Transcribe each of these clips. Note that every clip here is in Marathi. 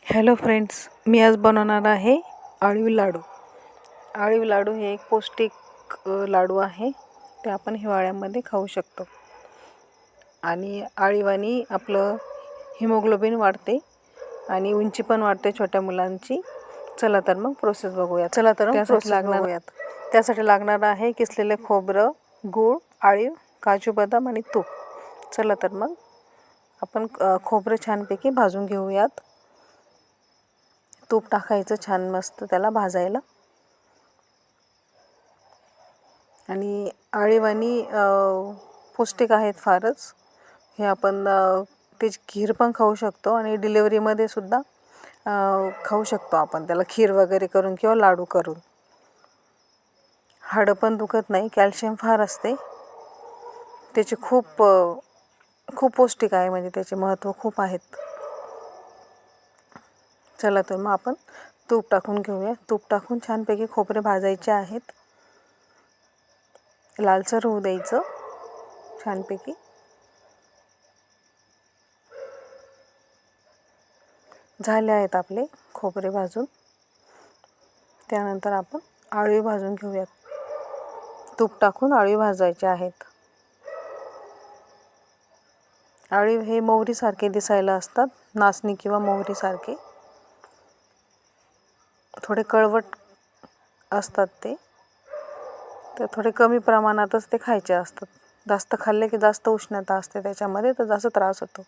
हॅलो फ्रेंड्स, मी आज बनवणार आहे अळीव लाडू. अळीव लाडू हे एक पौष्टिक लाडू आहे. ते आपण हिवाळ्यामध्ये खाऊ शकतो आणि अळीवानी आपलं हिमोग्लोबिन वाढते आणि उंची पण वाढते छोट्या मुलांची. चला तर मग प्रोसेस बघूया. त्यासाठी लागणार आहे किसलेले खोबरं, गूळ, अळीव, काजू, बदाम आणि तूप. चला तर मग आपण खोबरं छानपैकी भाजून घेऊयात. तूप टाकायचं छान मस्त त्याला भाजायला. आणि अळीवानी पौष्टिक आहेत फारच. हे आपण त्याची खीर पण खाऊ शकतो आणि डिलेवरीमध्ये सुद्धा खाऊ शकतो आपण त्याला खीर वगैरे करून किंवा लाडू करून. हाडं पण दुखत नाही, कॅल्शियम फार असते त्याचे. खूप पौष्टिक आहे, म्हणजे त्याचे महत्त्व खूप आहेत. चला तर मग आपण तूप टाकून घेऊया. तूप टाकून छानपैकी खोबरे भाजायचे आहेत. लालसर होऊ द्यायचं छानपैकी. झाले आहेत आपले खोबरे भाजून. त्यानंतर आपण अळीव भाजून घेऊयात. तूप टाकून अळीव भाजायचे आहेत. अळीव हे मोहरीसारखे दिसायला असतात, नाचणी किंवा मोहरीसारखे. थोडे कळवट असतात ते, तर थोडे कमी प्रमाणातच ते खायचे असतात. जास्त खाल्ले की जास्त उष्णता असते त्याच्यामध्ये, तर जास्त त्रास होतो.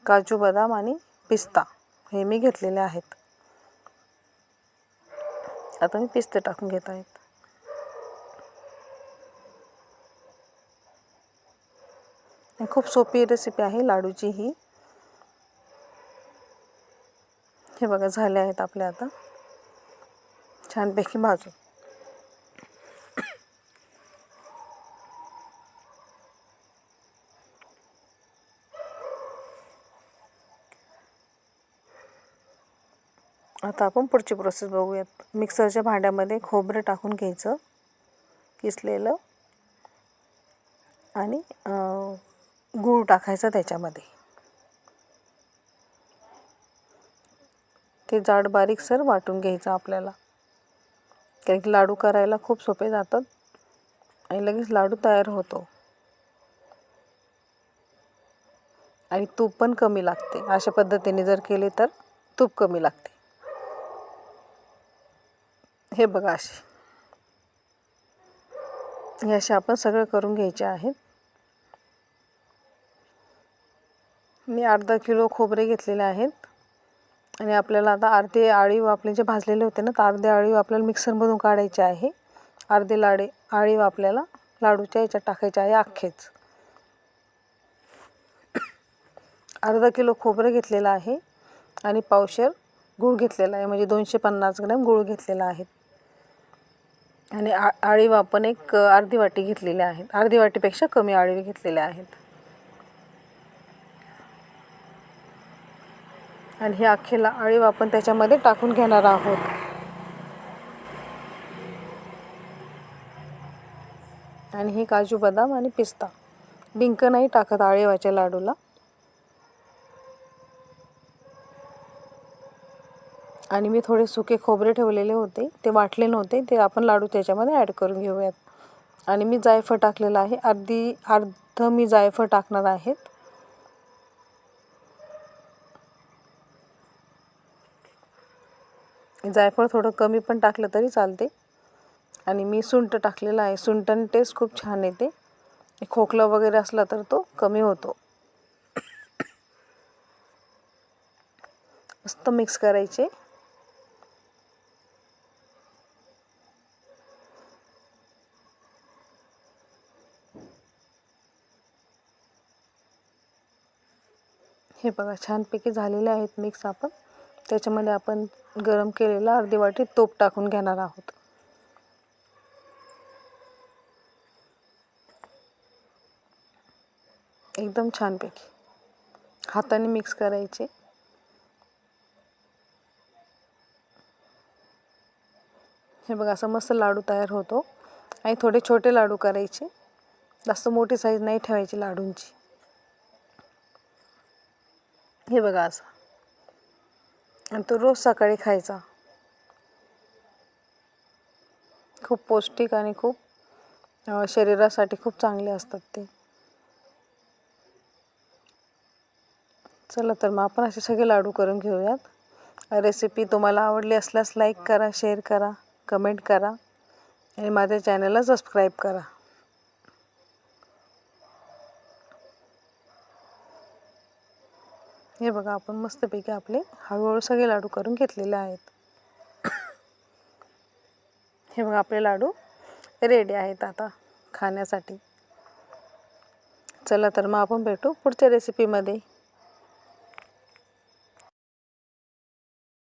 काजू, बदाम आणि पिस्ता हे मी घेतलेले आहेत. आता मी पिस्ते टाकून घेत आहेत. खूप सोपी रेसिपी आहे लाडूची ही. हे बघा, झाले आहेत आपले आता छानपैकी भाजून. आता आपण पुढची प्रोसेस बघूयात. मिक्सरच्या भांड्यामध्ये खोबरं टाकून घ्यायचं किसलेलं, आणि गूळ टाकायचा त्याच्यामध्ये. ते जाड बारीकसर वाटून घ्यायचं आपल्याला, कारण की लाडू करायला खूप सोपे जातात आणि लगेच लाडू तयार होतो. आणि तूप पण कमी लागते. अशा पद्धतीने जर केले तर तूप कमी लागते. हे बघा, हे असे आपण सगळं करून घ्यायचे आहेत. मी अर्धा किलो खोबरे घेतलेले आहेत. आणि आपल्याला आता अर्धे अळीव आपले जे भाजलेले होते ना, तर अर्धे अळीव आपल्याला मिक्सरमधून काढायचे आहे. अर्धे अळीव आपल्याला लाडूच्या याच्यात टाकायचे आहे अख्खेच. अर्धा किलो खोबरं घेतलेलं आहे आणि पावशेर गूळ घेतलेला आहे, म्हणजे 250 ग्रॅम गूळ घेतलेला आहे. आणि अळीव आपण एक अर्धी वाटी घेतलेले आहेत. अर्धी वाटीपेक्षा कमी अळीव घेतलेले आहेत. आणि हे अख्खेला अळीव आपण त्याच्यामध्ये टाकून घेणार आहोत. आणि हे काजू, बदाम आणि पिस्ता. डिंक नाही टाकत अळीवाच्या लाडूला. आणि मी थोडे सुके खोबरे ठेवलेले होते, ते वाटले नव्हते, ते आपण लाडू त्याच्यामध्ये ॲड करून घेऊयात. आणि मी जायफळ टाकलेलं आहे. अर्ध मी जायफळ टाकणार आहेत. जायफळ थोडं कमी पण टाकलं तरी चालते. आणि मी सुंठ टाकलेलं आहे. सुंठाने टेस्ट खूप छान येते. खोकला वगैरे असला तर तो कमी होतो. मस्त मिक्स करायचे. हे बघा, छानपैकी झालेले आहेत मिक्स. आपण त्याच्यामध्ये आपण गरम केलेला अर्धी वाटी तूप टाकून घेणार आहोत. एकदम छानपैकी हाताने मिक्स करायचे. हे बघा, असं मस्त लाडू तयार होतो. आणि थोडे छोटे लाडू करायचे, जास्त मोठी साईज नाही ठेवायची लाडूंची. हे बघा, असं आणि तो रोज सकाळी खायचा. खूप पौष्टिक आणि खूप शरीरासाठी खूप चांगले असतात ते. चला तर मग आपण असे सगळे लाडू करून घेऊयात. रेसिपी तुम्हाला आवडली असल्यास लाईक करा, शेअर करा, कमेंट करा आणि माझ्या चॅनलला सबस्क्राईब करा. हे बघा, आपण मस्तपैकी आपले हळूहळू सगळे लाडू करून घेतलेले आहेत. हे बघा, आपले लाडू रेडी आहेत आता खाण्यासाठी. चला तर मग आपण भेटू पुढच्या रेसिपीमध्ये.